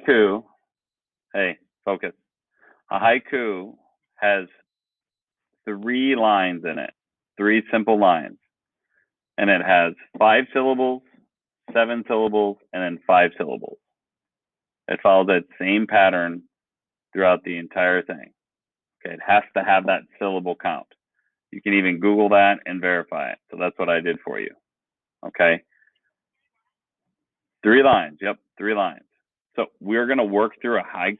haiku, hey, focus. A haiku has 3 lines in it, 3 simple lines, and it has 5 syllables, 7 syllables, and then 5 syllables. It follows that same pattern throughout the entire thing. Okay, it has to have that syllable count. You can even Google that and verify it. So that's what I did for you. Okay, 3 lines. Yep, 3 lines. So we're gonna work through a haiku.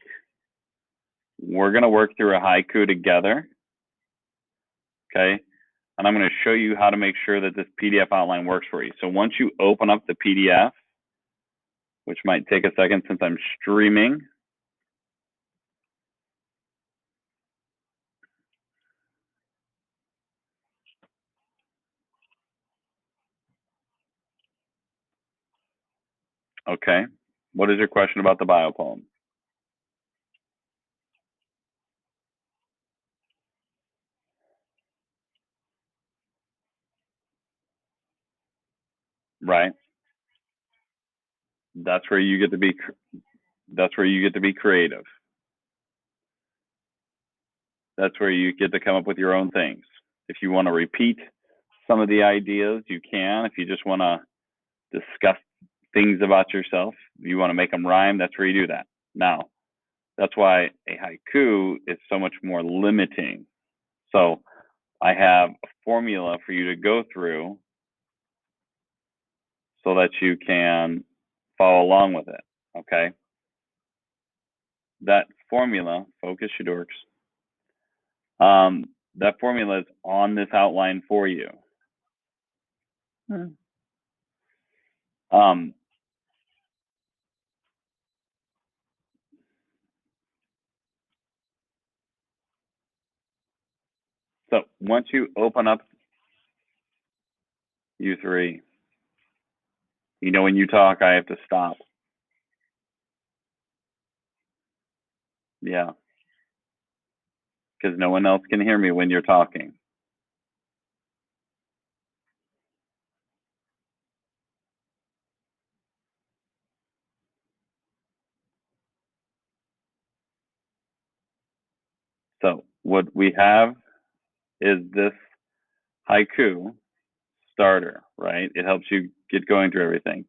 We're gonna work through a haiku together. Okay, and I'm gonna show you how to make sure that this PDF outline works for you. So once you open up the PDF, which might take a second since I'm streaming. Okay, what is your question about the bio poem? Right, that's where you get to be. That's where you get to be creative. That's where you get to come up with your own things. If you want to repeat some of the ideas, you can. If you just want to discuss things about yourself, you want to make them rhyme, that's where you do that. Now, that's why a haiku is so much more limiting. So I have a formula for you to go through so that you can follow along with it, okay? That formula, focus your dorks, that formula is on this outline for you. Um, so once you open up you three, you know, when you talk, I have to stop. Yeah, because no one else can hear me when you're talking. So what we have is this haiku starter, right? It helps you get going through everything.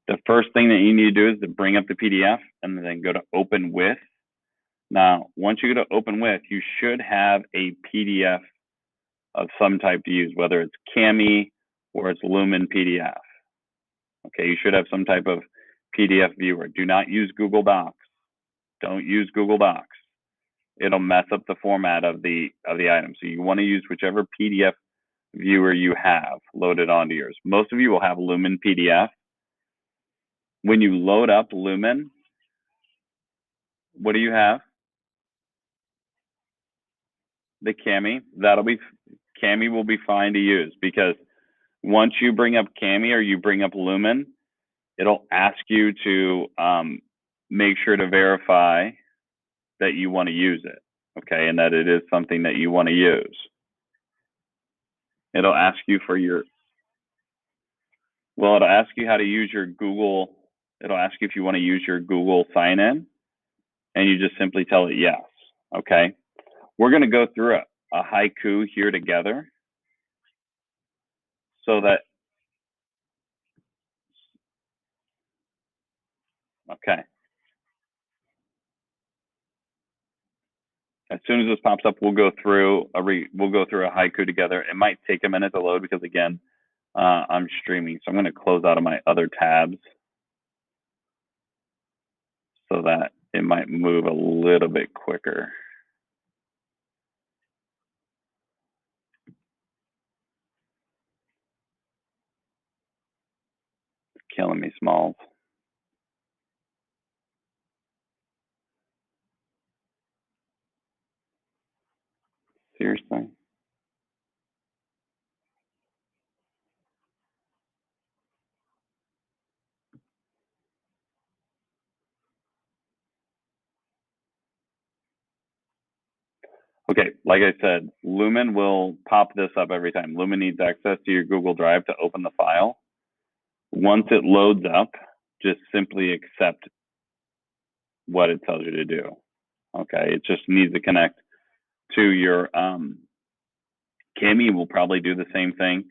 The first thing that you need to do is to bring up the PDF and then go to open with. Now, once you go to open with, you should have a PDF of some type to use, whether it's Cami or it's Lumen PDF. Okay, you should have some type of PDF viewer. Do not use Google Docs. Don't use Google Docs. It'll mess up the format of the item. So you want to use whichever PDF viewer you have loaded onto yours. Most of you will have Lumen PDF. When you load up Lumen, what do you have? The Cami. Cami will be fine to use, because once you bring up Cami or you bring up Lumen, it'll ask you to make sure to verify that you want to use it, okay, and that it is something that you want to use. It'll ask you for your, well, it'll ask you how to use your Google, it'll ask you if you want to use your Google sign-in, and you just simply tell it yes, okay? We're going to go through a haiku here together so that, okay. As soon as this pops up, we'll go through a haiku together. It might take a minute to load because, again, I'm streaming. So I'm going to close out of my other tabs so that it might move a little bit quicker. It's killing me, Smalls. Seriously? Okay, like I said, Lumen will pop this up every time. Lumen needs access to your Google Drive to open the file. Once it loads up, just simply accept what it tells you to do. Okay, it just needs to connect to your Cami will probably do the same thing.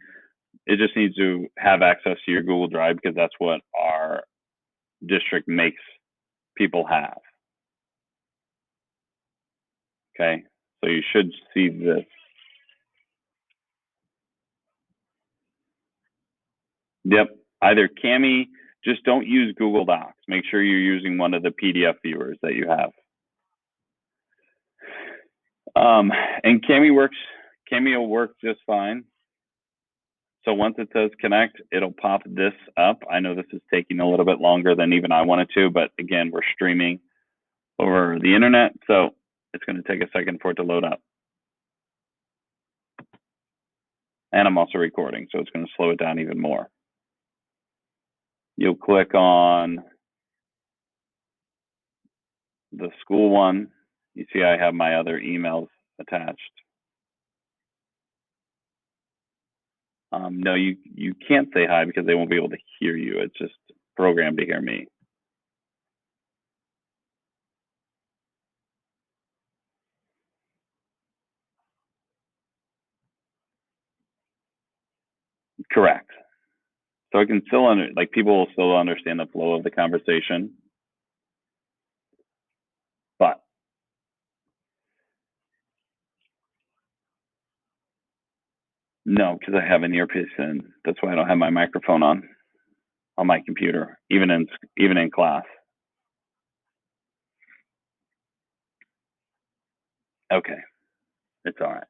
It just needs to have access to your Google Drive because that's what our district makes people have. Okay, so you should see this. Yep, either Cami, just don't use Google Docs. Make sure you're using one of the PDF viewers that you have. And Cami will work just fine. So once it says connect, it'll pop this up. I know this is taking a little bit longer than even I wanted to, but again, we're streaming over the internet, so it's going to take a second for it to load up. And I'm also recording, so it's going to slow it down even more. You'll click on the school one. You see I have my other emails attached. No, you can't say hi because they won't be able to hear you. It's just programmed to hear me. Correct. So I can still people will still understand the flow of the conversation, but no, because I have an earpiece in. That's why I don't have my microphone on my computer, even in class. Okay, it's all right.